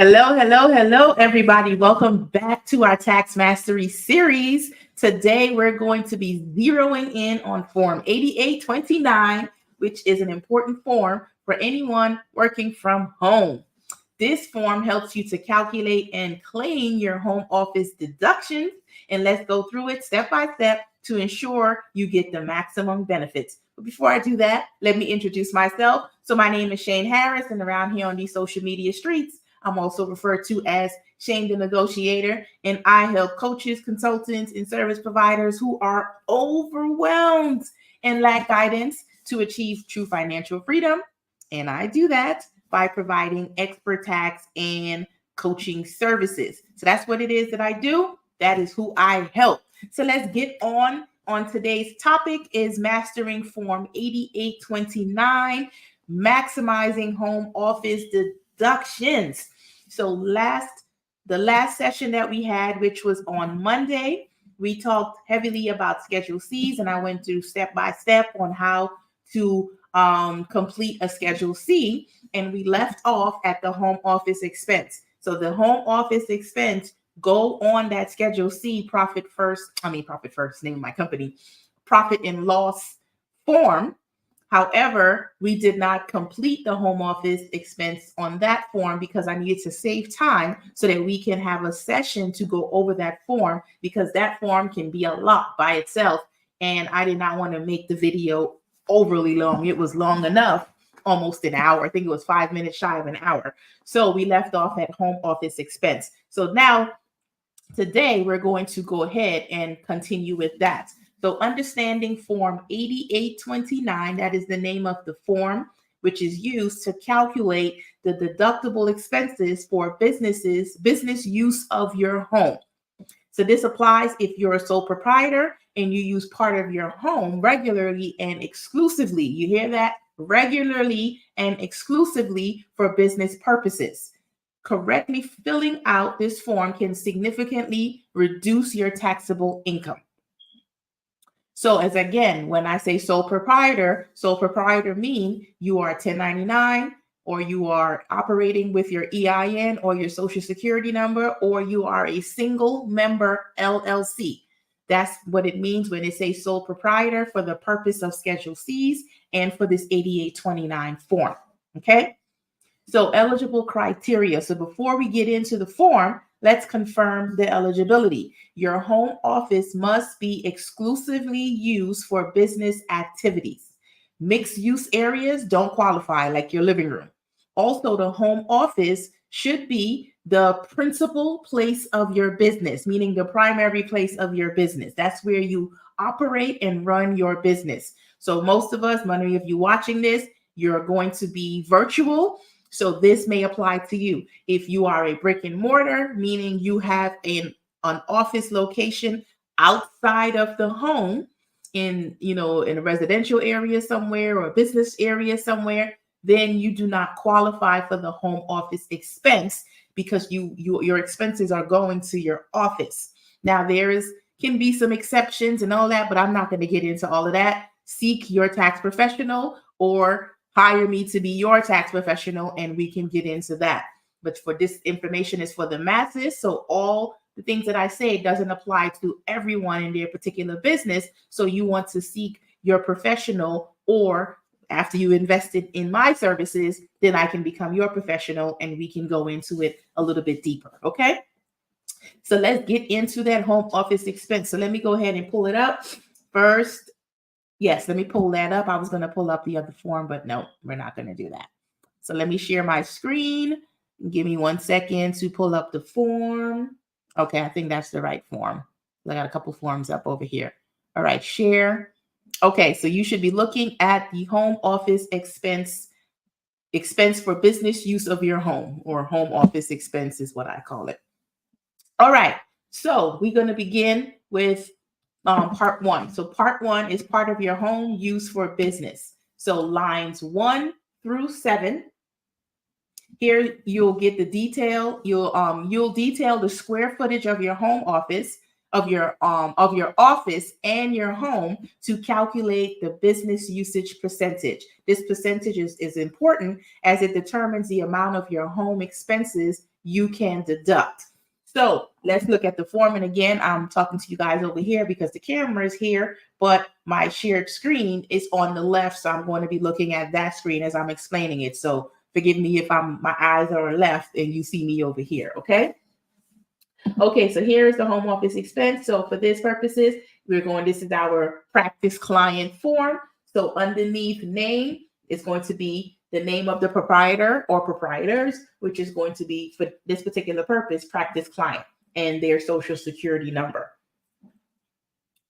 Hello, hello, hello, everybody. Welcome back to our Tax Mastery series. Today, we're going to be zeroing in on Form 8829, which is an important form for anyone working from home. This form helps you to calculate and claim your home office deductions. And let's go through it step by step to ensure you get the maximum benefits. But before I do that, let me introduce myself. So my name is Shane Harris, and around here on these social media streets, I'm also referred to as Shane the Negotiator, and I help coaches, consultants, and service providers who are overwhelmed and lack guidance to achieve true financial freedom. And I do that by providing expert tax and coaching services. So that's what it is that I do. That is who I help. So let's get on. On today's topic is mastering Form 8829, maximizing home office deductions. So the last session that we had, which was on Monday, we talked heavily about Schedule Cs, and I went through step by step on how to complete a Schedule C, and we left off at the home office expense. So the home office expense go on that Schedule C profit first, name of my company, profit and loss form. However, we did not complete the home office expense on that form because I needed to save time so that we can have a session to go over that form, because that form can be a lot by itself. And I did not want to make the video overly long. It was long enough, almost an hour. I think it was 5 minutes shy of an hour. So we left off at home office expense. So now today we're going to go ahead and continue with that. So understanding Form 8829, that is the name of the form, which is used to calculate the deductible expenses for business use of your home. So this applies if you're a sole proprietor and you use part of your home regularly and exclusively. You hear that? Regularly and exclusively for business purposes. Correctly filling out this form can significantly reduce your taxable income. So as again, when I say sole proprietor mean you are 1099, or you are operating with your EIN or your social security number, or you are a single member LLC. That's what it means when it says sole proprietor for the purpose of Schedule Cs and for this 8829 form. Okay. So eligible criteria. So before we get into the form, let's confirm the eligibility. Your home office must be exclusively used for business activities. Mixed use areas don't qualify, like your living room. Also, the home office should be the principal place of your business, meaning the primary place of your business. That's where you operate and run your business. So most of us, many of you watching this, you're going to be virtual. So this may apply to you. If you are a brick and mortar, meaning you have an office location outside of the home in a residential area somewhere or a business area somewhere, then you do not qualify for the home office expense because your expenses are going to your office. Now can be some exceptions and all that, but I'm not going to get into all of that. Seek your tax professional or hire me to be your tax professional, and we can get into that. But for this information is for the masses. So all the things that I say doesn't apply to everyone in their particular business. So you want to seek your professional, or after you invested in my services, then I can become your professional and we can go into it a little bit deeper. Okay. So let's get into that home office expense. So let me go ahead and pull it up first. Yes, let me pull that up. I was going to pull up the other form, but no, we're not going to do that. So let me share my screen. Give me 1 second to pull up the form. Okay, I think that's the right form. I got a couple forms up over here. All right, share. Okay, so you should be looking at the home office expense for business use of your home, or home office expense is what I call it. All right, so we're going to begin with part one. So part one is part of your home use for business. So lines 1 through 7. Here you'll get the detail. You'll detail the square footage of your home office, of your office and your home to calculate the business usage percentage. This percentage is important as it determines the amount of your home expenses you can deduct. So let's look at the form. And again, I'm talking to you guys over here because the camera is here, but my shared screen is on the left. So I'm going to be looking at that screen as I'm explaining it. So forgive me if my eyes are left and you see me over here. Okay. Okay, so here is the home office expense. So for this purposes, this is our practice client form. So underneath name is going to be the name of the proprietor or proprietors, which is going to be, for this particular purpose, practice client and their social security number.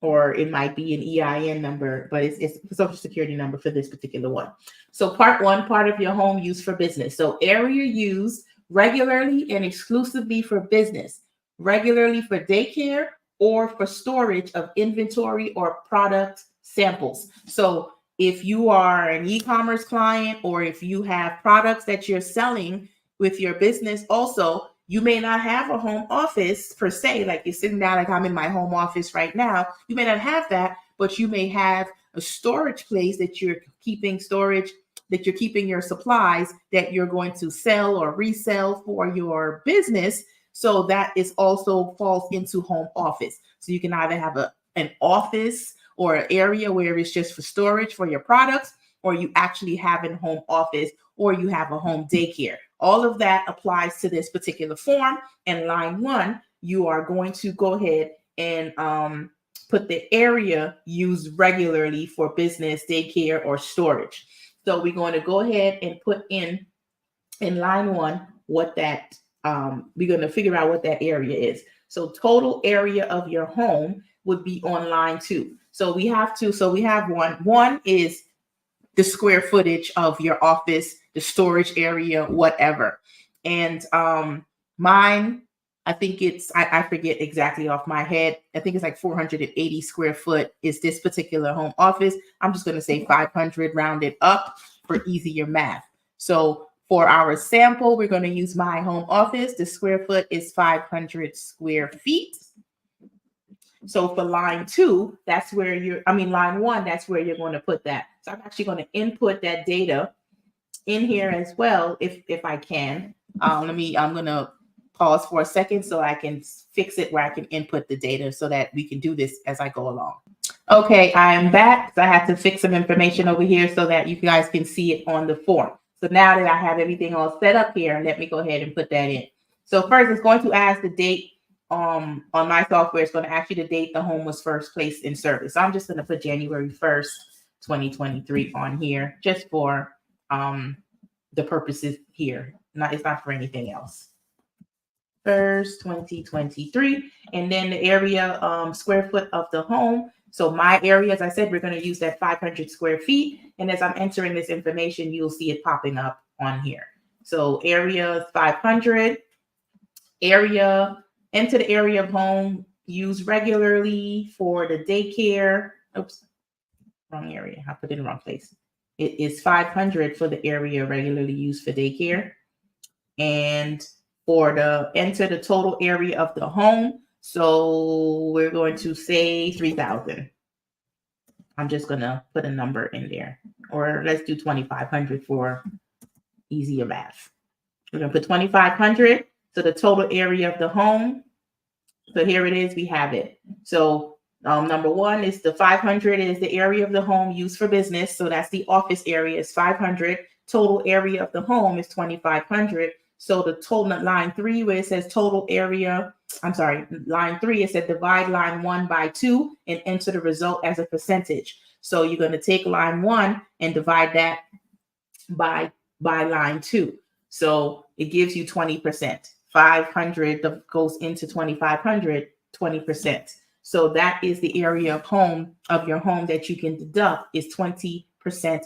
Or it might be an EIN number, but it's a social security number for this particular one. So part one, part of your home used for business. So area used regularly and exclusively for business, regularly for daycare or for storage of inventory or product samples. So if you are an e-commerce client or if you have products that you're selling with your business also, you may not have a home office per se, like you're sitting down, like I'm in my home office right now. You may not have that, but you may have a storage place that you're keeping your supplies that you're going to sell or resell for your business. So that is also falls into home office. So you can either have an office or an area where it's just for storage for your products, or you actually have a home office, or you have a home daycare. All of that applies to this particular form. And line one, you are going to go ahead and put the area used regularly for business, daycare, or storage. So we're going to go ahead and put in line one what that, we're going to figure out what that area is. So total area of your home would be on line two. So we have one. One is the square footage of your office, the storage area, whatever. And mine, I think I forget exactly off my head. I think it's like 480 square foot is this particular home office. I'm just going to say 500 rounded up for easier math. So for our sample, we're going to use my home office. The square foot is 500 square feet. So for line two, line one, that's where you're going to put that. So I'm actually going to input that data in here as well, if I can. I'm going to pause for a second so I can fix it where I can input the data so that we can do this as I go along. Okay, I am back. So I have to fix some information over here so that you guys can see it on the form. So now that I have everything all set up here, let me go ahead and put that in. So first, it's going to ask the date. On my software, it's going to ask you the date the home was first placed in service. So I'm just going to put January 1st, 2023 on here just for the purposes here. It's not for anything else. 1st, 2023. And then the area square foot of the home. So my area, as I said, we're going to use that 500 square feet. And as I'm entering this information, you'll see it popping up on here. So area 500, area, enter the area of home used regularly for the daycare. Oops, wrong area. I put it in the wrong place. It is 500 for the area regularly used for daycare. And enter the total area of the home. So we're going to say 3,000. I'm just going to put a number in there. Or let's do 2,500 for easier math. We're going to put 2,500. So the total area of the home. So here it is. We have it. So number one is the 500 is the area of the home used for business. So that's the office area is 500. Total area of the home is 2,500. So the total line three, where it says total area, line three, it said divide line one by 2 and enter the result as a percentage. So you're going to take line one and divide that by line 2. So it gives you 20%. 500 goes into 2,500, 20%. So that is the area of your home that you can deduct is 20%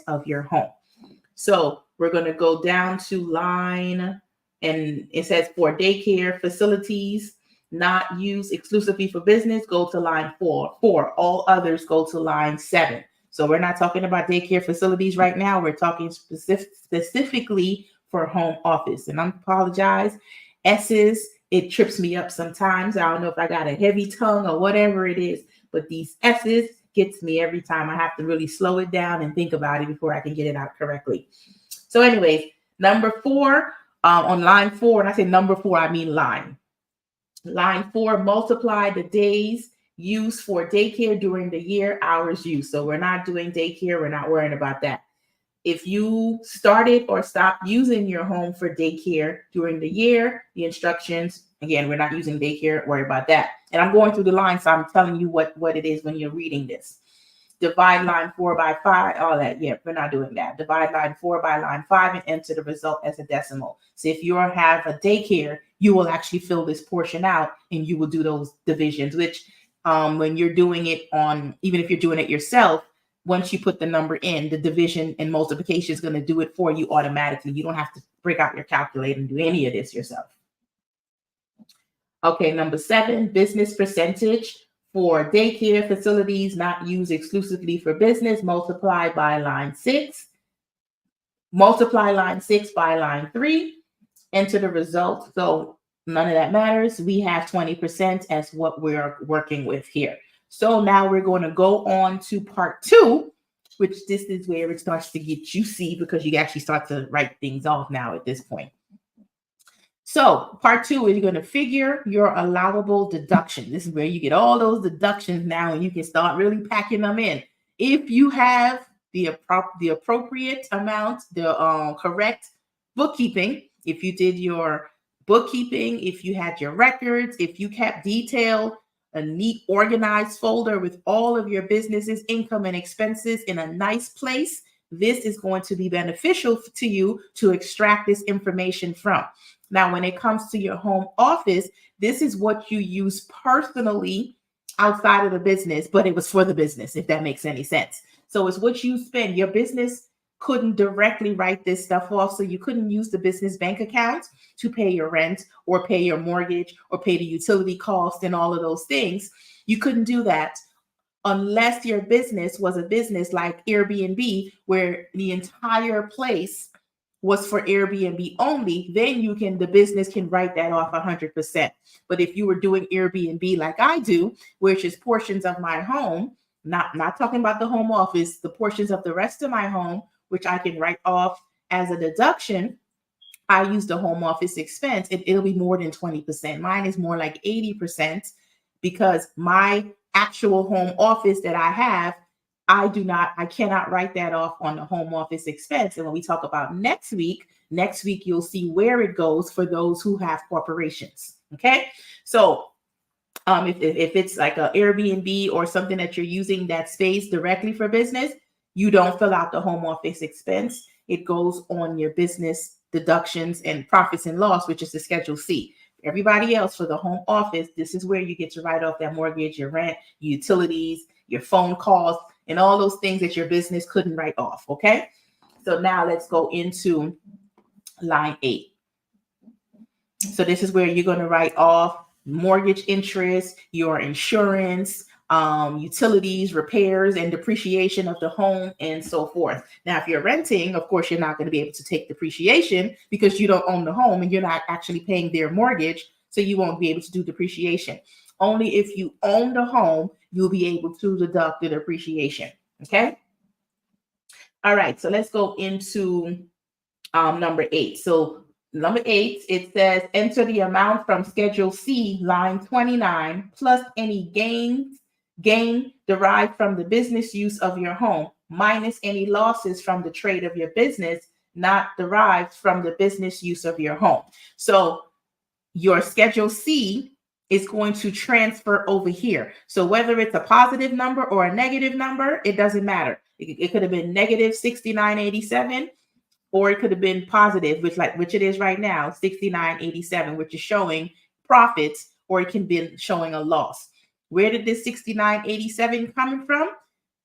of your home. So we're going to go down to line, and it says for daycare facilities not used exclusively for business, go to line 4. All others go to line 7. So we're not talking about daycare facilities right now. We're talking specifically for home office. And I apologize. S's, it trips me up sometimes. I don't know if I got a heavy tongue or whatever it is, but these S's gets me every time. I have to really slow it down and think about it before I can get it out correctly. So anyways, number 4, On line 4, and I say number 4, I mean line. Line 4, multiply the days used for daycare during the year, hours used. So we're not doing daycare. We're not worrying about that. If you started or stopped using your home for daycare during the year, the instructions, again, we're not using daycare, worry about that. And I'm going through the line, so I'm telling you what it is when you're reading this. Divide line 4 by 5, all that. Yeah, we're not doing that. Divide line 4 by line 5 and enter the result as a decimal. So if you have a daycare, you will actually fill this portion out and you will do those divisions, which when you're doing it on, even if you're doing it yourself, once you put the number in, the division and multiplication is going to do it for you automatically. You don't have to break out your calculator and do any of this yourself. Okay, number 7, business percentage for daycare facilities not used exclusively for business, multiply by line 6. Multiply line 6 by line 3. Enter the result. So none of that matters. We have 20% as what we're working with here. So now we're going to go on to part 2, which this is where it starts to get juicy because you actually start to write things off now at this point. So part 2 is you're going to figure your allowable deduction. This is where you get all those deductions now and you can start really packing them in. If you have the appropriate amount, the correct bookkeeping, if you did your bookkeeping, if you had your records, if you kept detail, a neat organized folder with all of your business's income and expenses in a nice place, this is going to be beneficial to you to extract this information from. Now, when it comes to your home office, this is what you use personally outside of the business, but it was for the business, if that makes any sense. So it's what you spend. Your business couldn't directly write this stuff off, so you couldn't use the business bank account to pay your rent or pay your mortgage or pay the utility cost and all of those things. You couldn't do that unless your business was a business like Airbnb, where the entire place was for Airbnb only. Then the business can write that off 100%. But if you were doing Airbnb like I do, which is portions of my home, not talking about the home office, the portions of the rest of my home, which I can write off as a deduction, I use the home office expense, it'll be more than 20%. Mine is more like 80% because my actual home office that I have, I cannot write that off on the home office expense. And when we talk about next week you'll see where it goes for those who have corporations. Okay. So if it's like an Airbnb or something that you're using that space directly for business, you don't fill out the home office expense. It goes on your business deductions and profits and loss, which is the Schedule C. Everybody else, for the home office, this is where you get to write off that mortgage, your rent, your utilities, your phone calls, and all those things that your business couldn't write off. Okay. So now let's go into line 8. So this is where you're going to write off mortgage interest, your insurance, utilities, repairs, and depreciation of the home, and so forth. Now, if you're renting, of course, you're not going to be able to take depreciation because you don't own the home and you're not actually paying their mortgage, so you won't be able to do depreciation. Only if you own the home, you'll be able to deduct the depreciation. Okay. All right. So let's go into number 8. So number 8, it says enter the amount from Schedule C, line 29, plus any gain derived from the business use of your home, minus any losses from the trade of your business, not derived from the business use of your home. So your Schedule C is going to transfer over here. So whether it's a positive number or a negative number, it doesn't matter. It could have been negative 6987. Or it could have been positive, which it is right now, 6987, which is showing profits, or it can be showing a loss. Where did this 6987 coming from?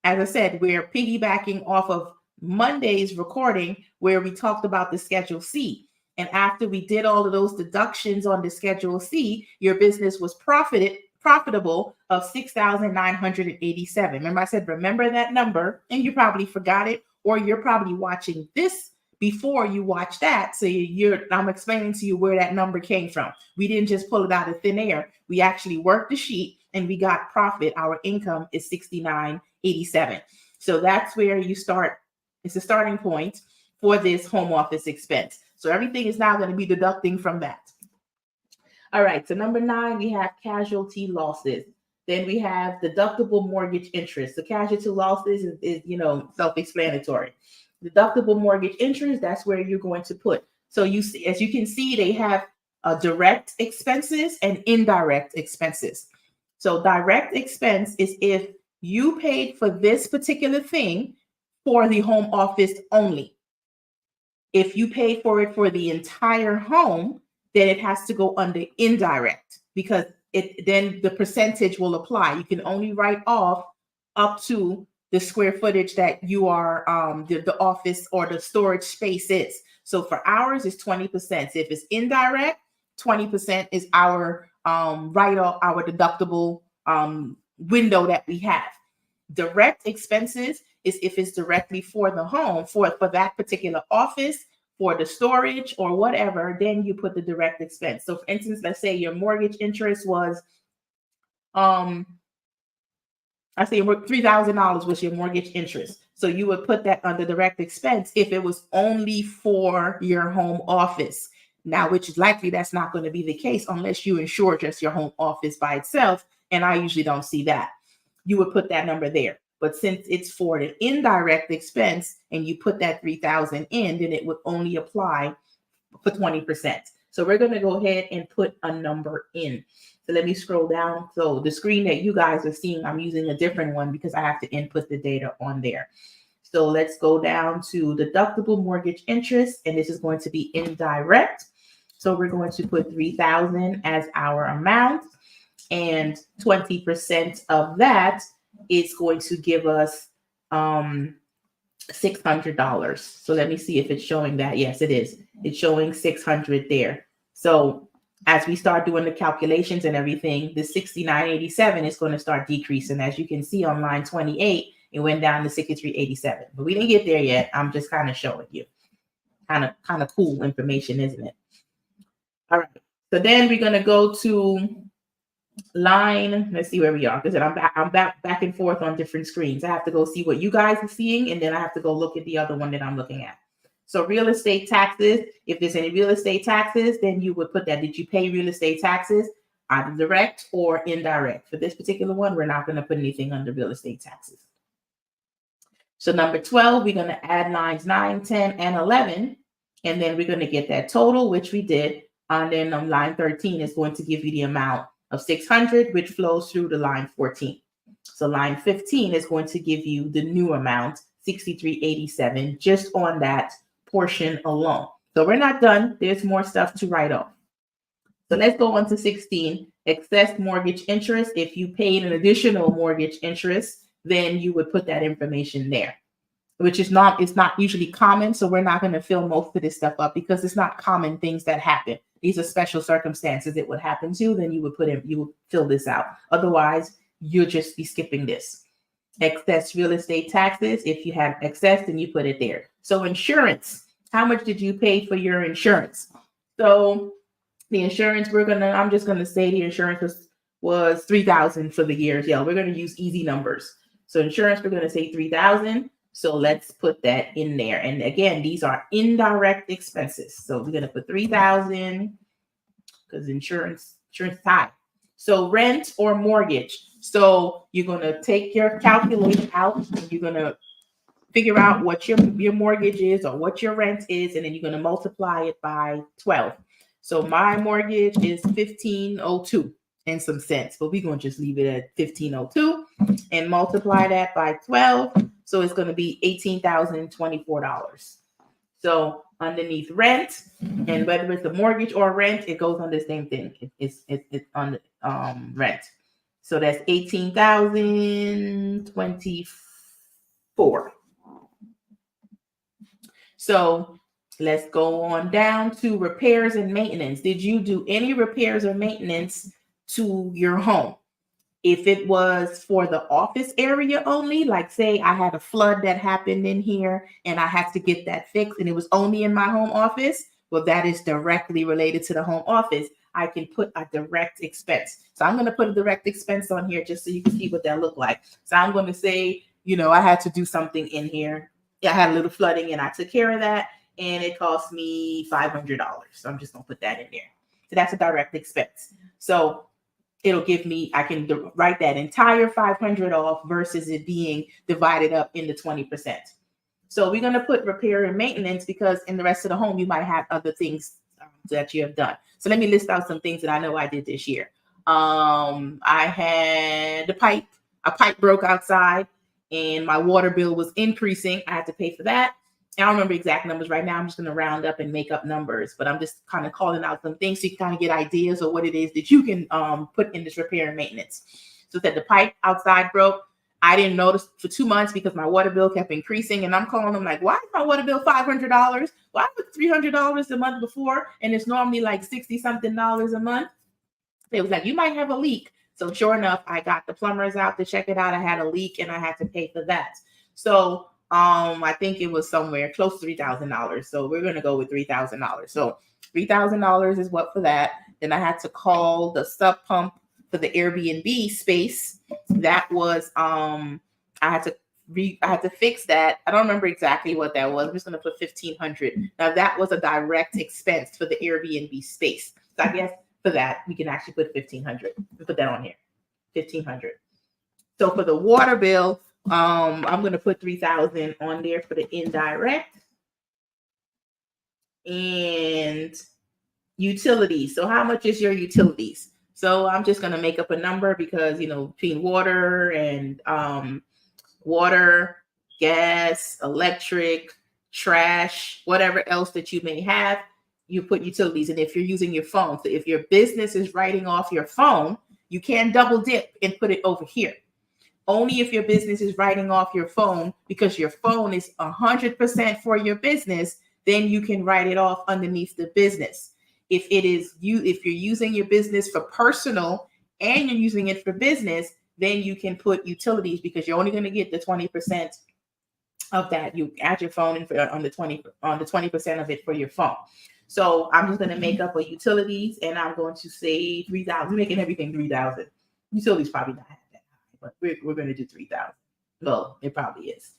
As I said, we're piggybacking off of Monday's recording where we talked about the Schedule C. And after we did all of those deductions on the Schedule C, your business was profitable of 6,987. Remember, I said, remember that number, and you probably forgot it, or you're probably watching this before you watch that. So I'm explaining to you where that number came from. We didn't just pull it out of thin air. We actually worked the sheet and we got profit. Our income is 6987. So that's where you start. It's a starting point for this home office expense. So everything is now going to be deducting from that. All right, so number 9, we have casualty losses. Then we have deductible mortgage interest. The casualty losses is self-explanatory. Deductible mortgage interest, that's where you're going to put. So you see, as you can see, they have direct expenses and indirect expenses. So direct expense is if you paid for this particular thing for the home office only. If you pay for it for the entire home, then it has to go under indirect, because then the percentage will apply. You can only write off up to the square footage that you are the office or the storage space is. So for ours is 20%. If it's indirect, 20% is our write-off, our deductible window that we have. Direct expenses is if it's directly for the home, for that particular office, for the storage or whatever, then you put the direct expense. So for instance, let's say your mortgage interest was, I say $3,000 was your mortgage interest. So you would put that under direct expense if it was only for your home office. Now, which is likely that's not going to be the case unless you insure just your home office by itself. And I usually don't see that. You would put that number there. But since it's for the indirect expense and you put that 3,000 in, then it would only apply for 20%. So we're going to go ahead and put a number in. So let me scroll down. So the screen that you guys are seeing, I'm using a different one because I have to input the data on there. So let's go down to deductible mortgage interest, and this is going to be indirect. So we're going to put 3,000 as our amount, and 20% of that is going to give us $600. So let me see if it's showing that. Yes, it is. It's showing 600 there. So as we start doing the calculations and everything, the 6987 is going to start decreasing. As you can see on line 28, it went down to 6387. But we didn't get there yet. I'm just kind of showing you. Kind of cool information, isn't it? All right. So then we're going to go to line, let's see where we are, because I'm back and forth on different screens. I have to go see what you guys are seeing, and then I have to go look at the other one that I'm looking at. So real estate taxes, if there's any real estate taxes, then you would put that. Did you pay real estate taxes, either direct or indirect? For this particular one, we're not going to put anything under real estate taxes. So number 12, we're going to add lines 9, 10, and 11, and then we're going to get that total, which we did. And then on line 13 is going to give you the amount of 600, which flows through to line 14. So line 15 is going to give you the new amount, 6387, just on that portion alone. So we're not done. There's more stuff to write off. So let's go on to 16, excess mortgage interest. If you paid an additional mortgage interest, then you would put that information there, which is it's not usually common. So we're not going to fill most of this stuff up because it's not common things that happen. These are special circumstances that would happen to, then you would fill this out. Otherwise, you'll just be skipping this. Excess real estate taxes. If you have excess, then you put it there. So insurance, how much did you pay for your insurance? So the insurance, I'm just going to say the insurance was $3,000 for the year. Yeah, we're going to use easy numbers. So insurance, we're going to say $3,000. So let's put that in there. And again, these are indirect expenses. So we're going to put 3,000 because insurance is high. So rent or mortgage. So you're going to take your calculator out and you're going to figure out what your mortgage is or what your rent is. And then you're going to multiply it by 12. So my mortgage is $1,502 and some cents, but we're going to just leave it at $1,502 and multiply that by 12. So it's going to be $18,024. So underneath rent, and whether it's a mortgage or rent, it goes on the same thing. It's on rent. So that's $18,024. So let's go on down to repairs and maintenance. Did you do any repairs or maintenance to your home? If it was for the office area only, like say I had a flood that happened in here and I had to get that fixed and it was only in my home office, well, that is directly related to the home office. I can put a direct expense. So I'm going to put a direct expense on here just so you can see what that look like. So I'm going to say, I had to do something in here. I had a little flooding and I took care of that. and it cost me $500. So I'm just gonna put that in there. So that's a direct expense. So it'll give me, I can write that entire 500 off versus it being divided up into 20%. So we're going to put repair and maintenance because in the rest of the home, you might have other things that you have done. So let me list out some things that I know I did this year. I had a pipe broke outside and my water bill was increasing. I had to pay for that. I don't remember exact numbers right now. I'm just going to round up and make up numbers, but I'm just kind of calling out some things so you can kind of get ideas of what it is that you can put in this repair and maintenance. So that the pipe outside broke. I didn't notice for 2 months because my water bill kept increasing, and I'm calling them like, why is my water bill $500? Why was it $300 the month before? And it's normally like 60 something dollars a month. It was like, you might have a leak. So sure enough, I got the plumbers out to check it out. I had a leak and I had to pay for that. So I think it was somewhere close to $3,000. So we're going to go with $3,000. So $3,000 is what for that. Then I had to call the sub pump for the Airbnb space. That was I had to fix that. I don't remember exactly what that was. I'm just going to put $1,500. Now that was a direct expense for the Airbnb space. So I guess for that we can actually put $1,500. Put that on here, $1,500. So for the water bill, I'm going to put $3,000 on there for the indirect. And utilities. So how much is your utilities? So I'm just going to make up a number because, between water and water, gas, electric, trash, whatever else that you may have, you put utilities. And if you're using your phone, so if your business is writing off your phone, you can double dip and put it over here. Only if your business is writing off your phone, because your phone is 100% for your business, then you can write it off underneath the business. If you're using your business for personal and you're using it for business, then you can put utilities because you're only going to get the 20% of that. You add your phone in on the 20% of it for your phone. So I'm just going to make up a utilities and I'm going to say 3,000. We're making everything 3,000. Utilities probably not that high, but we're going to do 3,000. Well, it probably is.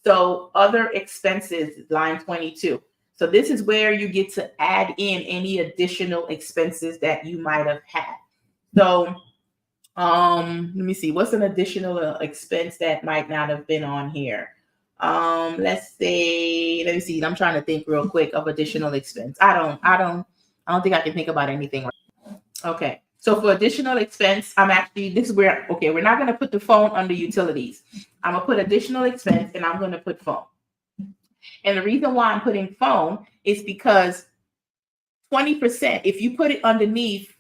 So other expenses, line 22. So this is where you get to add in any additional expenses that you might have had. So let me see, what's an additional expense that might not have been on here? Let me see. I'm trying to think real quick of additional expense. I don't think I can think about anything. Okay. So for additional expense, we're not going to put the phone under utilities. I'm going to put additional expense and I'm going to put phone. And the reason why I'm putting phone is because 20%, if you put it underneath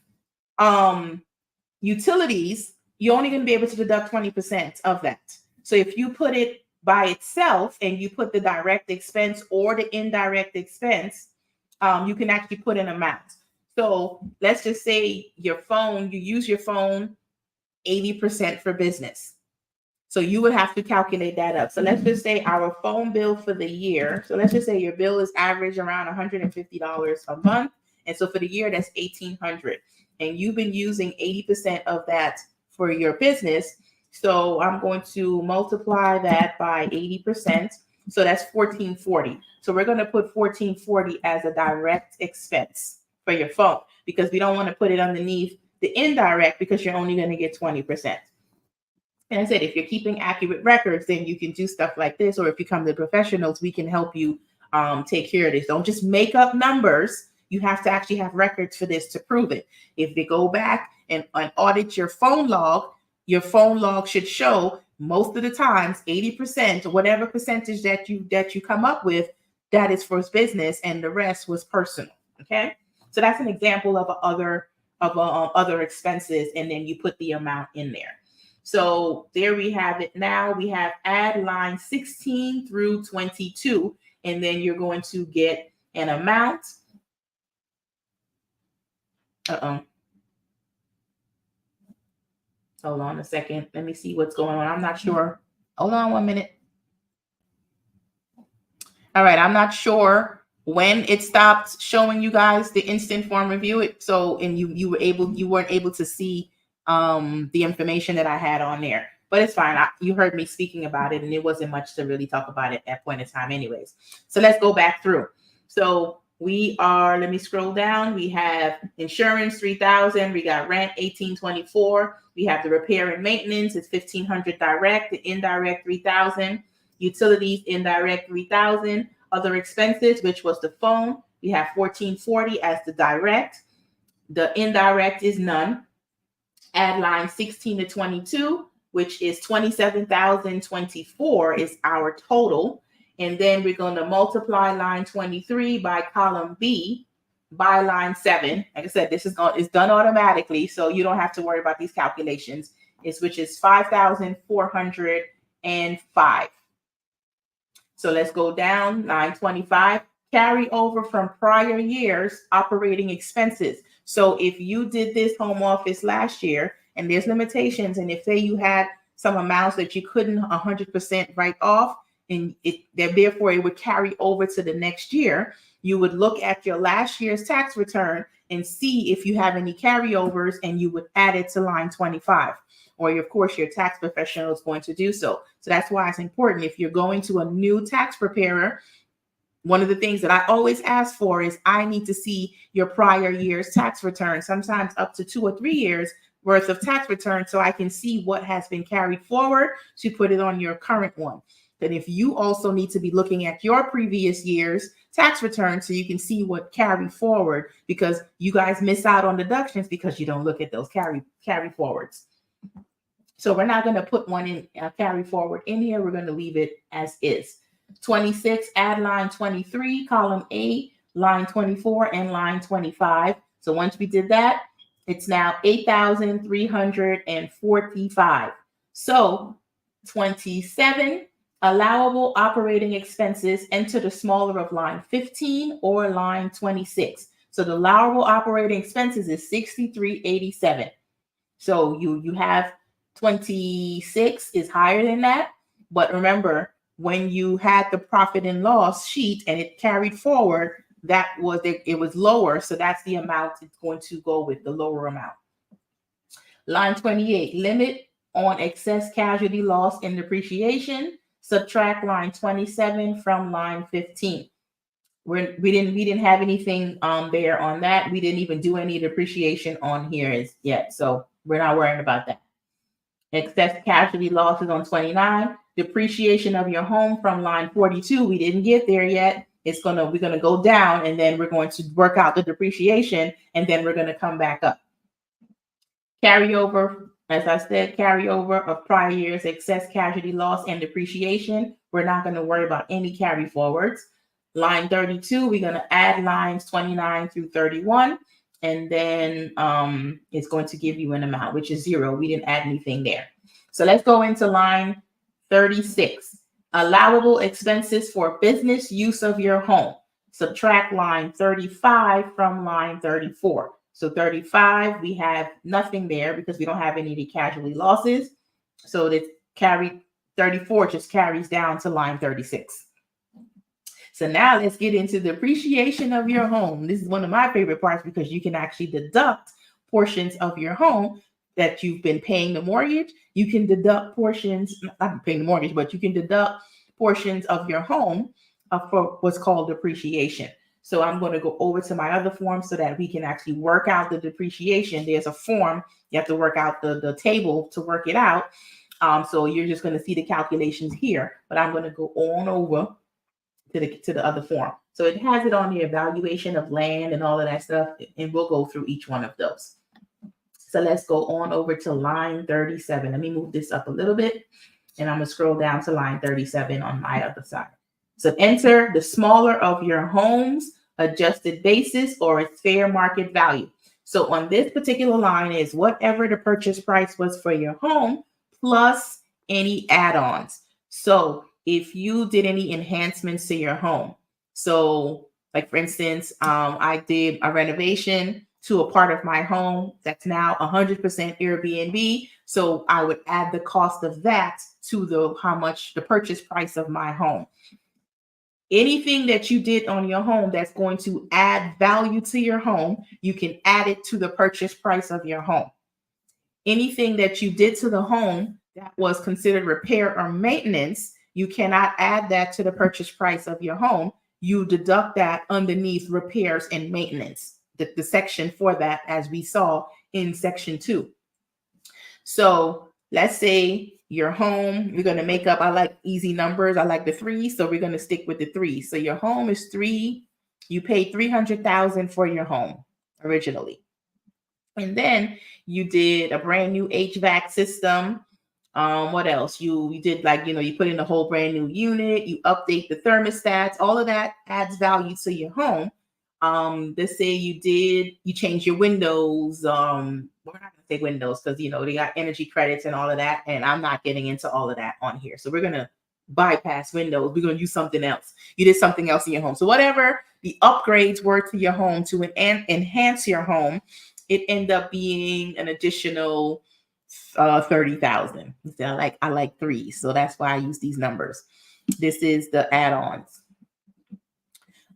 utilities, you're only going to be able to deduct 20% of that. So if you put it by itself and you put the direct expense or the indirect expense, you can actually put an amount. So let's just say you use your phone 80% for business. So you would have to calculate that up. So let's just say our phone bill for the year. So let's just say your bill is average around $150 a month. And so for the year, that's $1,800. And you've been using 80% of that for your business. So I'm going to multiply that by 80%. So that's $1,440. So we're going to put $1,440 as a direct expense for your phone because we don't want to put it underneath the indirect because you're only going to get 20%. And I said, if you're keeping accurate records, then you can do stuff like this. Or if you come to professionals, we can help you take care of this. Don't just make up numbers. You have to actually have records for this to prove it. If they go back and audit your phone log should show most of the times 80% or whatever percentage that you come up with, that is for business and the rest was personal. Okay. So that's an example of other expenses. And then you put the amount in there. So there we have it. Now we have add line 16 through 22, and then you're going to get an amount. Hold on a second. Let me see what's going on. I'm not sure. Hold on 1 minute. All right. I'm not sure when it stopped showing you guys the instant form review. So, and you weren't able to see the information that I had on there. but it's fine. You heard me speaking about it, and it wasn't much to really talk about at that point in time anyways. So let's go back through. So we are, let me scroll down. We have insurance, 3,000. We got rent, 1,824. We have the repair and maintenance, it's 1,500 direct, the indirect, 3,000. Utilities, indirect, 3,000. Other expenses, which was the phone, we have 1,440 as the direct. The indirect is none. Add line 16 to 22, which is 27,024 is our total. And then we're going to multiply line 23 by column B by line 7. Like I said, this is it's done automatically, so you don't have to worry about these calculations. Which is 5,405. So let's go down, line 25. Carry over from prior years operating expenses. So if you did this home office last year, and there's limitations, and if say you had some amounts that you couldn't 100% write off, and therefore it would carry over to the next year, you would look at your last year's tax return and see if you have any carryovers, and you would add it to line 25. Or of course, your tax professional is going to do so. So that's why it's important. If you're going to a new tax preparer, one of the things that I always ask for is I need to see your prior year's tax return, sometimes up to 2 or 3 years worth of tax return, so I can see what has been carried forward to put it on your current one. Then if you also need to be looking at your previous year's tax return so you can see what carried forward, because you guys miss out on deductions because you don't look at those carry forwards. So we're not going to put one in carry forward in here. We're going to leave it as is. 26, add line 23, column A, line 24, and line 25. So once we did that, it's now 8,345. So 27, allowable operating expenses, enter the smaller of line 15 or line 26. So the allowable operating expenses is 6,387. So you have 26 is higher than that. But remember, when you had the profit and loss sheet and it carried forward, it was lower. So that's the amount it's going to go with, the lower amount. Line 28, limit on excess casualty loss and depreciation. Subtract line 27 from line 15. We didn't have anything there on that. We didn't even do any depreciation on here yet. So we're not worrying about that. Excess casualty losses on 29. Depreciation of your home from line 42. We didn't get there yet. We're gonna go down, and then we're going to work out the depreciation, and then we're gonna come back up. Carryover, as I said, carryover of prior years, excess casualty loss and depreciation. We're not going to worry about any carry forwards. Line 32, we're going to add lines 29 through 31, and then it's going to give you an amount, which is 0. We didn't add anything there. So let's go into line 36. Allowable expenses for business use of your home. Subtract line 35 from line 34. So 35, we have nothing there because we don't have any of the casualty losses. So the 34 just carries down to line 36. So now let's get into the depreciation of your home. This is one of my favorite parts because you can actually deduct portions of your home that you've been paying the mortgage. You can deduct portions, not paying the mortgage, but you can deduct portions of your home for what's called depreciation. So I'm going to go over to my other form so that we can actually work out the depreciation. There's a form. You have to work out the table to work it out. So you're just going to see the calculations here, but I'm going to go on over to the other form. So it has it on the evaluation of land and all of that stuff, and we'll go through each one of those. So let's go on over to line 37. Let me move this up a little bit, and I'm going to scroll down to line 37 on my other side. So enter the smaller of your home's adjusted basis or its fair market value. So on this particular line is whatever the purchase price was for your home plus any add-ons. So if you did any enhancements to your home, so like for instance, I did a renovation to a part of my home that's now 100% Airbnb. So I would add the cost of that to the purchase price of my home. Anything that you did on your home that's going to add value to your home, you can add it to the purchase price of your home. Anything that you did to the home that was considered repair or maintenance, you cannot add that to the purchase price of your home. You deduct that underneath repairs and maintenance, the section for that, as we saw in section 2. So let's say your home, we're going to make up, I like easy numbers. I like the 3. So we're going to stick with the 3. So your home is 3. You paid $300,000 for your home originally. And then you did a brand new HVAC system. What else? You did, like, you put in a whole brand new unit, you update the thermostats, all of that adds value to your home. Let's say you change your windows. We're not gonna say windows because they got energy credits and all of that, and I'm not getting into all of that on here. So we're gonna bypass windows. We're gonna use something else. You did something else in your home. So whatever the upgrades were to your home to enhance your home, it ended up being an additional 30,000. I like 3, so that's why I use these numbers. This is the add-ons.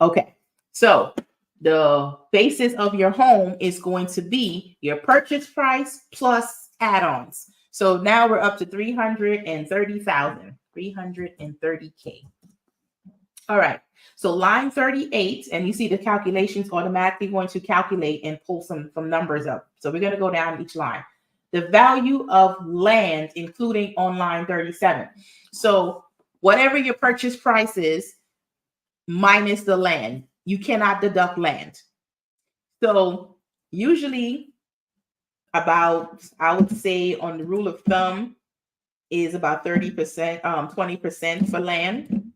Okay, so the basis of your home is going to be your purchase price plus add-ons. So now we're up to 330,000, 330K. All right. So line 38, and you see the calculations automatically going to calculate and pull some numbers up. So we're going to go down each line. The value of land, including on line 37. So whatever your purchase price is, minus the land, you cannot deduct land. So usually about, I would say on the rule of thumb is about 30%, 20% for land.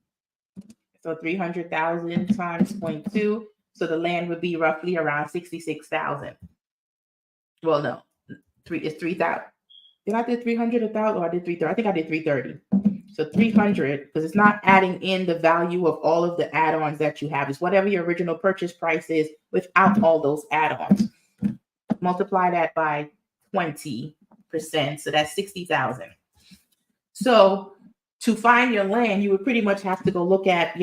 So 300,000 times 0.2. So the land would be roughly around 66,000. Well, no, it's 3,000. Did I do 300, 1,000, or I did 330? I think I did 330. So 300, because it's not adding in the value of all of the add-ons that you have. It's whatever your original purchase price is without all those add-ons. Multiply that by 20%. So that's 60,000. So to find your land, you would pretty much have to go look at,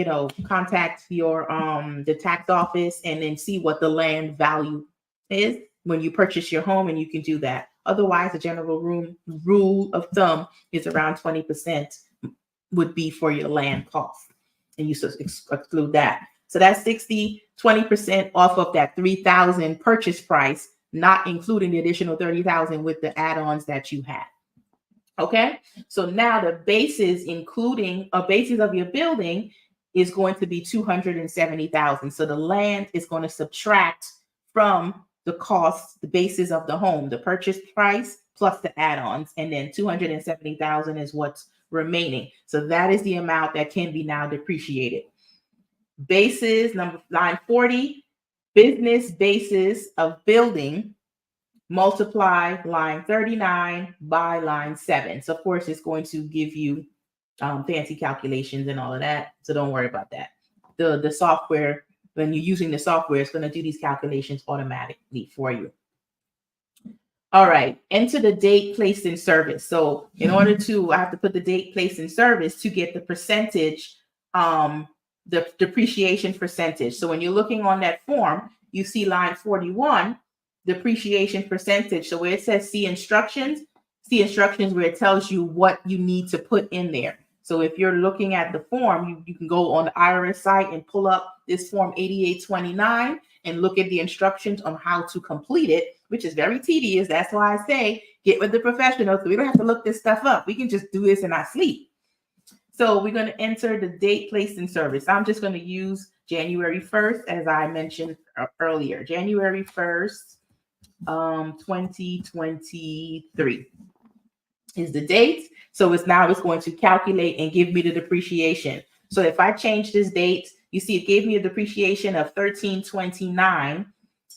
contact your the tax office and then see what the land value is when you purchase your home, and you can do that. Otherwise, the general rule of thumb is around 20% would be for your land cost, and you exclude that. So that's 20% off of that 3,000 purchase price, not including the additional 30,000 with the add-ons that you had. Okay, so now the basis, including a basis of your building, is going to be 270,000. So the land is going to subtract from the cost, the basis of the home, the purchase price plus the add-ons, and then 270,000 is what's remaining. So that is the amount that can be now depreciated. Basis, line 40, business basis of building, multiply line 39 by line 7. So of course it's going to give you fancy calculations and all of that. So don't worry about that. The software, when you're using the software, it's going to do these calculations automatically for you. All right, enter the date placed in service. So in order to, I have to put the date placed in service to get the percentage, the depreciation percentage. So when you're looking on that form, you see line 41, depreciation percentage. So where it says see instructions where it tells you what you need to put in there. So if you're looking at the form, you can go on the IRS site and pull up this form 8829 and look at the instructions on how to complete it, which is very tedious. That's why I say get with the professionals, so we don't have to look this stuff up. We can just do this in our sleep. So we're going to enter the date placed in service. I'm just going to use January 1st, as I mentioned earlier. January 1st, 2023 is the date. So it's going to calculate and give me the depreciation. So if I change this date, you see it gave me a depreciation of 1329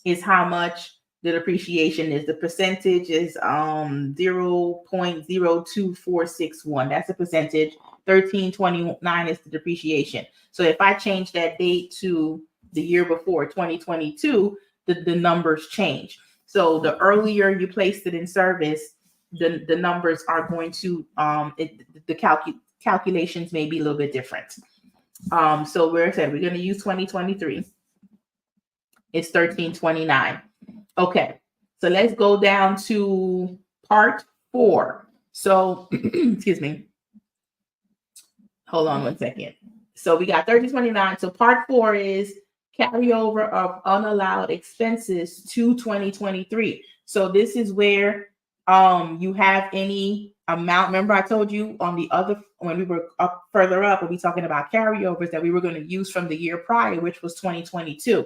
is how much the depreciation is. The percentage is 0.02461. That's a percentage. 1329 is the depreciation. So if I change that date to the year before, 2022, the numbers change. So the earlier you placed it in service, the numbers are going to calculations may be a little bit different. So we're going to use 2023. It's 1329. Okay, so let's go down to part 4. So, excuse me. Hold on one second. So we got 3029. So part 4 is carryover of unallowed expenses to 2023. So this is where you have any amount. Remember, I told you on the other, when we were up further up, we'll be talking about carryovers that we were going to use from the year prior, which was 2022.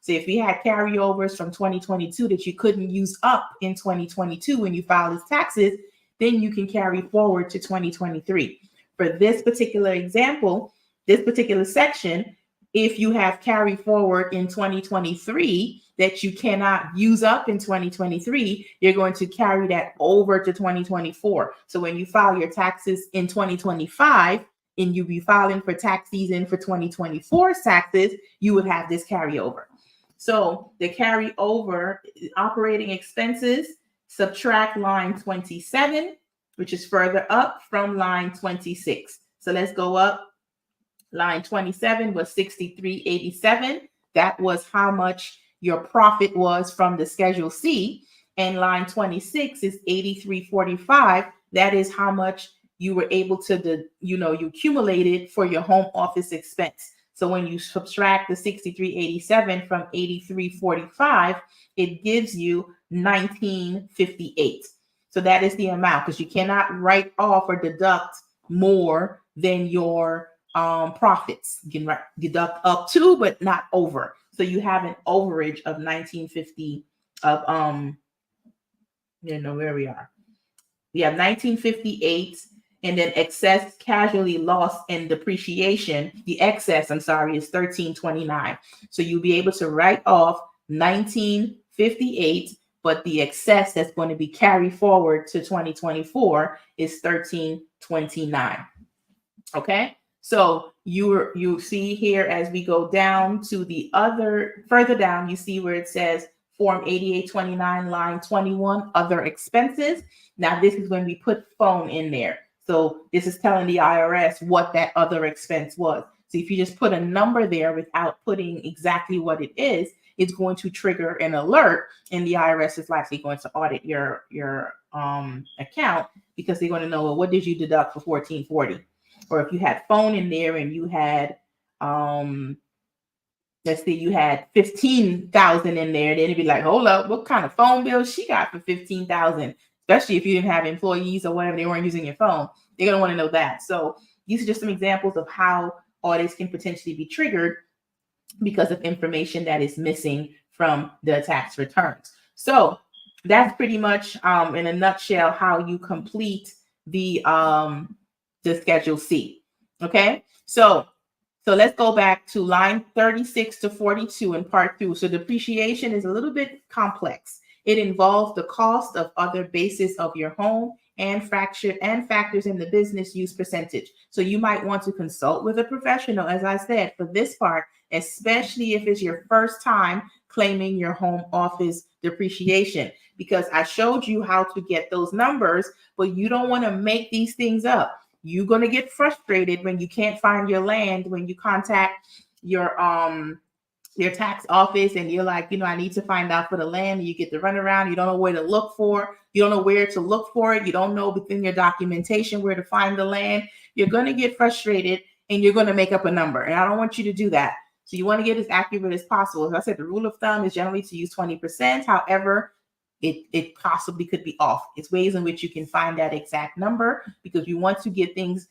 So if we had carryovers from 2022 that you couldn't use up in 2022 when you filed as taxes, then you can carry forward to 2023. For this particular example, this particular section, if you have carry forward in 2023 that you cannot use up in 2023, you're going to carry that over to 2024. So when you file your taxes in 2025 and you be filing for tax season for 2024 taxes, you would have this carryover. So the carryover operating expenses, subtract line 27, which is further up from line 26. So let's go up. Line 27 was 6387. That was how much your profit was from the Schedule C. And line 26 is 8345. That is how much you were able to, you accumulated for your home office expense. So when you subtract the 6387 from 8345, it gives you 1958. So that is the amount, because you cannot write off or deduct more than your profits. You can deduct up to, but not over. So you have an overage of 1950 of where we are. We have 1958, and then excess casualty loss and depreciation. The excess, is 1329. So you'll be able to write off 1958, but the excess that's going to be carried forward to 2024 is 1329. Okay. So you see here as we go down to the further down, you see where it says Form 8829, line 21, other expenses. Now this is when we put phone in there. So this is telling the IRS what that other expense was. So if you just put a number there without putting exactly what it is, it's going to trigger an alert, and the IRS is likely going to audit your account, because they're going to know, well, what did you deduct for 1440? Or if you had phone in there and you had, let's say you had 15,000 in there, then it'd be like, hold up, what kind of phone bill she got for 15,000? Especially if you didn't have employees or whatever, they weren't using your phone. They're going to want to know that. So these are just some examples of how audits can potentially be triggered because of information that is missing from the tax returns. So that's pretty much in a nutshell how you complete the Schedule C. Okay, so let's go back to line 36 to 42 in part 2. So depreciation is a little bit complex. It involves the cost of other bases of your home and factors in the business use percentage. So you might want to consult with a professional, as I said, for this part, especially if it's your first time claiming your home office depreciation, because I showed you how to get those numbers, but you don't want to make these things up. You're going to get frustrated when you can't find your land, when you contact your tax office and you're like, I need to find out for the land, and you get to run around. You don't know where to look for. You don't know where to look for it. You don't know within your documentation where to find the land. You're going to get frustrated and you're going to make up a number. And I don't want you to do that. So you want to get as accurate as possible. As I said, the rule of thumb is generally to use 20%. However, it possibly could be off. It's ways in which you can find that exact number, because we want to get things,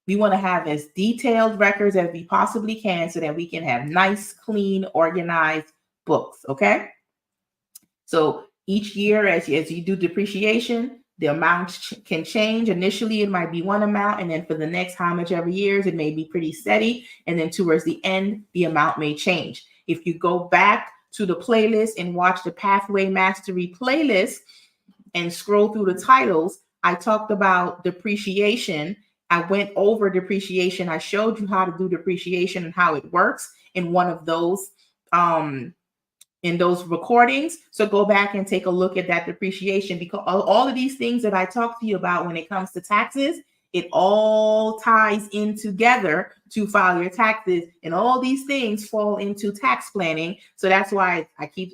we want to have as detailed records as we possibly can so that we can have nice, clean, organized books. Okay. So each year, as you do depreciation, the amount can change. Initially, it might be one amount, and then for the next how much ever years, it may be pretty steady. And then towards the end, the amount may change. If you go back to the playlist and watch the Pathway Mastery playlist and scroll through the titles, I talked about depreciation. I went over depreciation. I showed you how to do depreciation and how it works in one of those in those recordings. So go back and take a look at that depreciation, because all of these things that I talked to you about when it comes to taxes, it all ties in together to file your taxes, and all these things fall into tax planning. So that's why I keep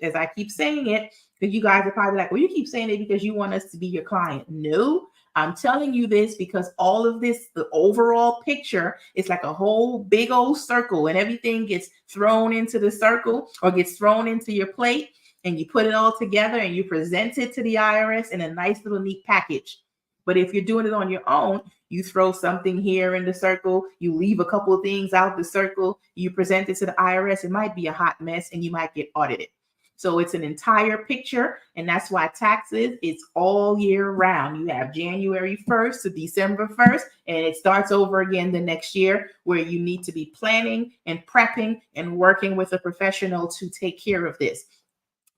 saying it, because you guys are probably like, well, you keep saying it because you want us to be your client. No, I'm telling you this because all of this, the overall picture, is like a whole big old circle, and everything gets thrown into the circle or gets thrown into your plate, and you put it all together and you present it to the IRS in a nice little neat package. But if you're doing it on your own, you throw something here in the circle, you leave a couple of things out the circle, you present it to the IRS, it might be a hot mess and you might get audited. So it's an entire picture, and that's why taxes, it's all year round. You have January 1st to December 1st, and it starts over again the next year, where you need to be planning and prepping and working with a professional to take care of this.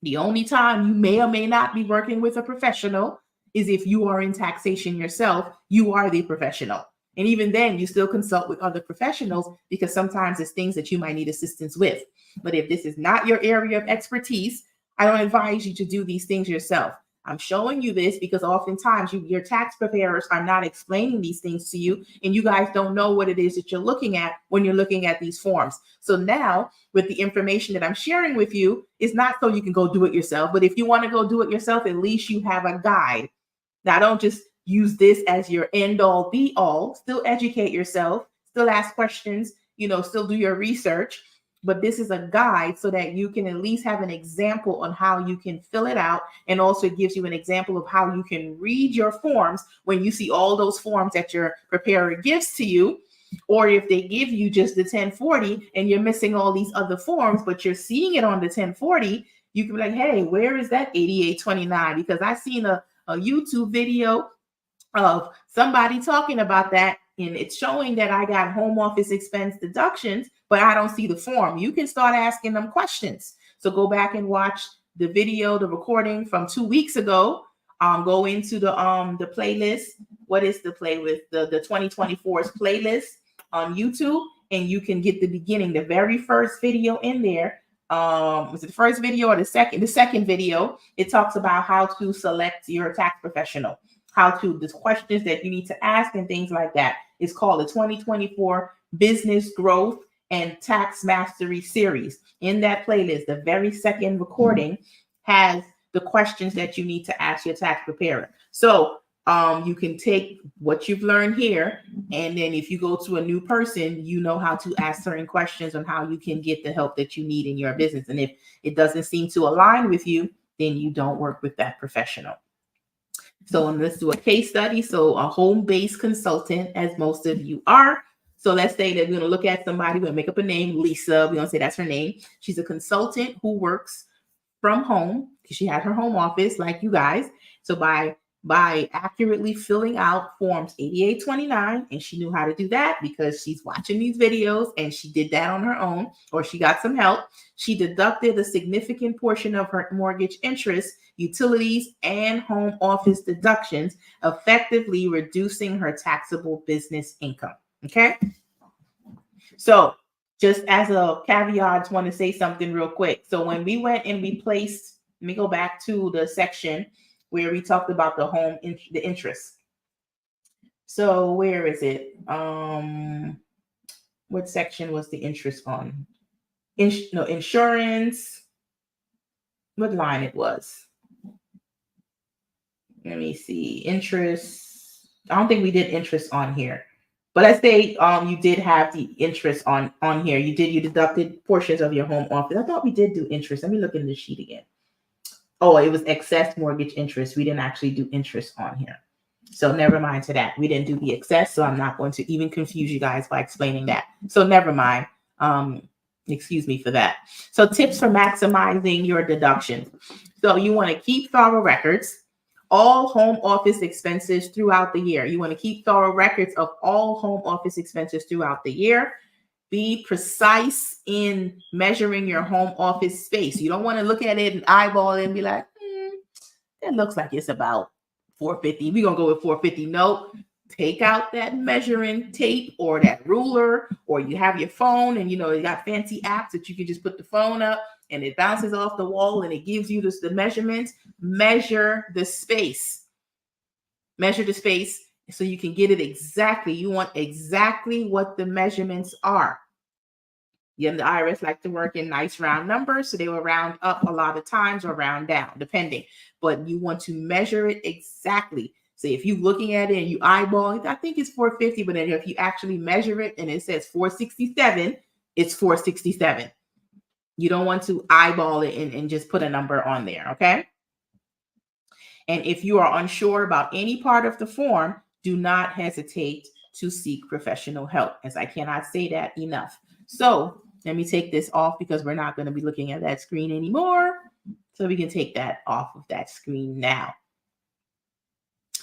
The only time you may or may not be working with a professional is if you are in taxation yourself. You are the professional. And even then, you still consult with other professionals because sometimes it's things that you might need assistance with. But if this is not your area of expertise, I don't advise you to do these things yourself. I'm showing you this because oftentimes your tax preparers are not explaining these things to you, and you guys don't know what it is that you're looking at when you're looking at these forms. So now, with the information that I'm sharing with you, it's not so you can go do it yourself, but if you want to go do it yourself, at least you have a guide. Now, don't just use this as your end all be all. Still educate yourself, still ask questions, still do your research. But this is a guide so that you can at least have an example on how you can fill it out. And also it gives you an example of how you can read your forms when you see all those forms that your preparer gives to you. Or if they give you just the 1040 and you're missing all these other forms, but you're seeing it on the 1040, you can be like, hey, where is that 8829? Because I seen a YouTube video of somebody talking about that, and it's showing that I got home office expense deductions, but I don't see the form. You can start asking them questions. So go back and watch the video, the recording from 2 weeks ago. Go into the playlist. What is the playlist? The 2024's playlist on YouTube, and you can get the beginning, the very first video in there. Was it the first video or the second? The second video, it talks about how to select your tax professional, the questions that you need to ask and things like that. It's called the 2024 Business Growth and Tax Mastery Series. In that playlist, the very second recording has the questions that you need to ask your tax preparer. So you can take what you've learned here, and then if you go to a new person, you know how to ask certain questions on how you can get the help that you need in your business. And if it doesn't seem to align with you, then you don't work with that professional. So let's do a case study. So a home-based consultant, as most of you are. So let's say that we're going to look at somebody, we're going to make up a name, Lisa. We're going to say that's her name. She's a consultant who works from home because she had her home office like you guys. So by accurately filling out forms 8829, and she knew how to do that because she's watching these videos and she did that on her own, or she got some help. She deducted a significant portion of her mortgage interest, utilities, and home office deductions, effectively reducing her taxable business income. Okay. So just as a caveat, I just want to say something real quick. So when we went and we placed, let me go back to the section where we talked about the interest. So where is it? What section was the interest on? Insurance. What line it was? Let me see. Interest. I don't think we did interest on here. But let's say you did have the interest on here. You deducted portions of your home office. I thought we did do interest. Let me look in the sheet again. Oh, it was excess mortgage interest. We didn't actually do interest on here. So never mind to that. We didn't do the excess, so I'm not going to even confuse you guys by explaining that. So never mind. Excuse me for that. So tips for maximizing your deductions. So you want to keep thorough records. All home office expenses throughout the year. You want to keep thorough records of all home office expenses throughout the year. Be precise in measuring your home office space. You don't want to look at it and eyeball it and be like, it looks like it's about 450. We're going to go with 450. No, take out that measuring tape or that ruler, or you have your phone and, you got fancy apps that you can just put the phone up and it bounces off the wall and it gives you the measurements. Measure the space. Measure the space so you can get it exactly. You want exactly what the measurements are. Yeah, the IRS like to work in nice round numbers, so they will round up a lot of times or round down, depending. But you want to measure it exactly. So if you're looking at it and you eyeball it, I think it's 450, but then if you actually measure it and it says 467, it's 467. You don't want to eyeball it and just put a number on there, okay? And if you are unsure about any part of the form, do not hesitate to seek professional help, as I cannot say that enough. So let me take this off because we're not going to be looking at that screen anymore. So we can take that off of that screen now.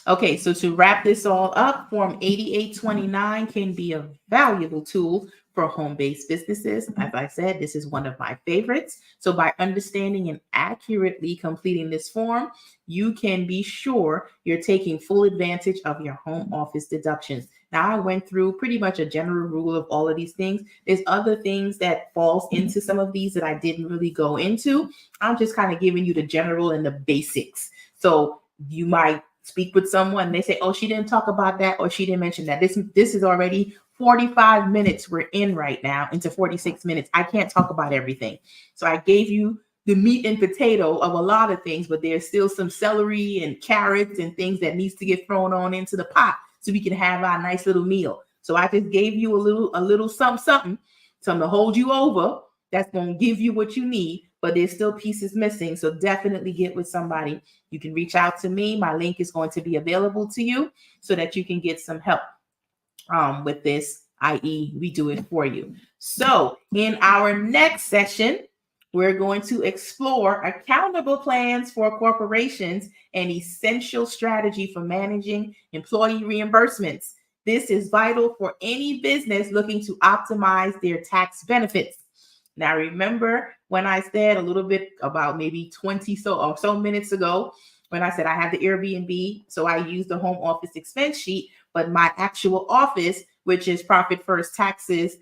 Okay, so to wrap this all up, Form 8829 can be a valuable tool for home-based businesses. As I said, this is one of my favorites. So by understanding and accurately completing this form, you can be sure you're taking full advantage of your home office deductions. Now, I went through pretty much a general rule of all of these things. There's other things that falls into some of these that I didn't really go into. I'm just kind of giving you the general and the basics. So you might speak with someone, they say, oh, she didn't talk about that, or she didn't mention that. This is already 45 minutes we're in right now, into 46 minutes. I can't talk about everything. So I gave you the meat and potato of a lot of things, but there's still some celery and carrots and things that needs to get thrown on into the pot so we can have our nice little meal. So I just gave you a little something to hold you over. That's going to give you what you need, but there's still pieces missing. So definitely get with somebody. You can reach out to me. My link is going to be available to you so that you can get some help with this, i.e. we do it for you. So in our next session, we're going to explore accountable plans for corporations and essential strategy for managing employee reimbursements. This is vital for any business looking to optimize their tax benefits. Now, remember when I said a little bit about maybe 20 or so minutes ago, when I said I have the Airbnb, so I use the home office expense sheet, but my actual office, which is Profit First Taxes,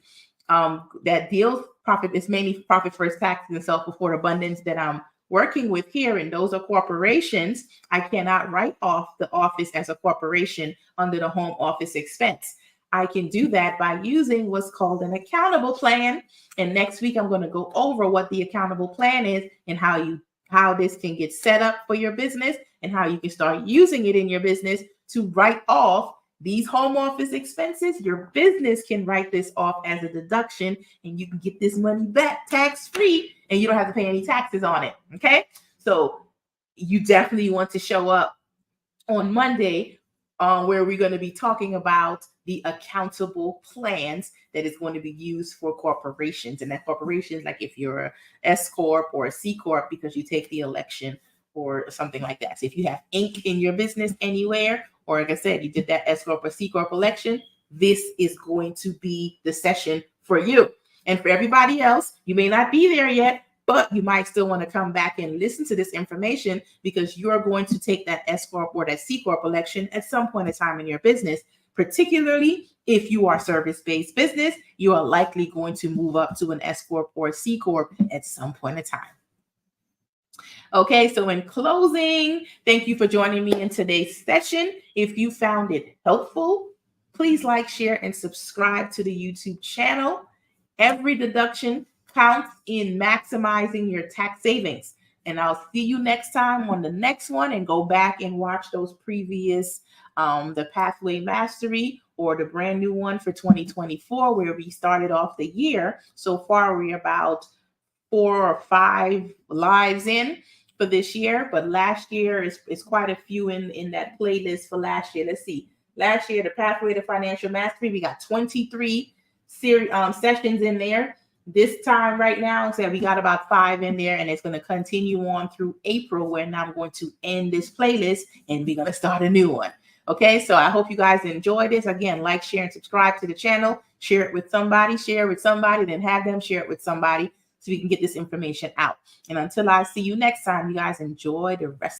that deals profit, is mainly Profit First Taxes and Self Before Abundance that I'm working with here, and those are corporations. I cannot write off the office as a corporation under the home office expense. I can do that by using what's called an accountable plan. And next week, I'm going to go over what the accountable plan is and how this can get set up for your business and how you can start using it in your business to write off these home office expenses. Your business can write this off as a deduction and you can get this money back tax-free and you don't have to pay any taxes on it. Okay. So you definitely want to show up on Monday where we're going to be talking about the accountable plans that is going to be used for corporations. And that corporations, like if you're a S Corp or a C Corp, because you take the election or something like that. So if you have ink in your business anywhere, or like I said, you did that S Corp or C Corp election, this is going to be the session for you. And for everybody else, you may not be there yet, but you might still want to come back and listen to this information because you're going to take that S Corp or that C Corp election at some point in time in your business. Particularly if you are service-based business, you are likely going to move up to an S Corp or C Corp at some point in time. Okay, so in closing, thank you for joining me in today's session. If you found it helpful, please like, share, and subscribe to the YouTube channel. Every deduction counts in maximizing your tax savings. And I'll see you next time on the next one, and go back and watch those previous, the Pathway Mastery or the brand new one for 2024, where we started off the year. So far, we're about 4 or 5 lives in for this year, but last year is quite a few in that playlist for last year. Let's see. Last year, the Pathway to Financial Mastery, we got 23 sessions in there. This time right now, so we got about 5 in there, and it's going to continue on through April, when I'm going to end this playlist and we're going to start a new one. Okay, so I hope you guys enjoy this. Again, like, share, and subscribe to the channel. Share it with somebody, then have them share it with somebody so we can get this information out. And until I see you next time, you guys enjoy the rest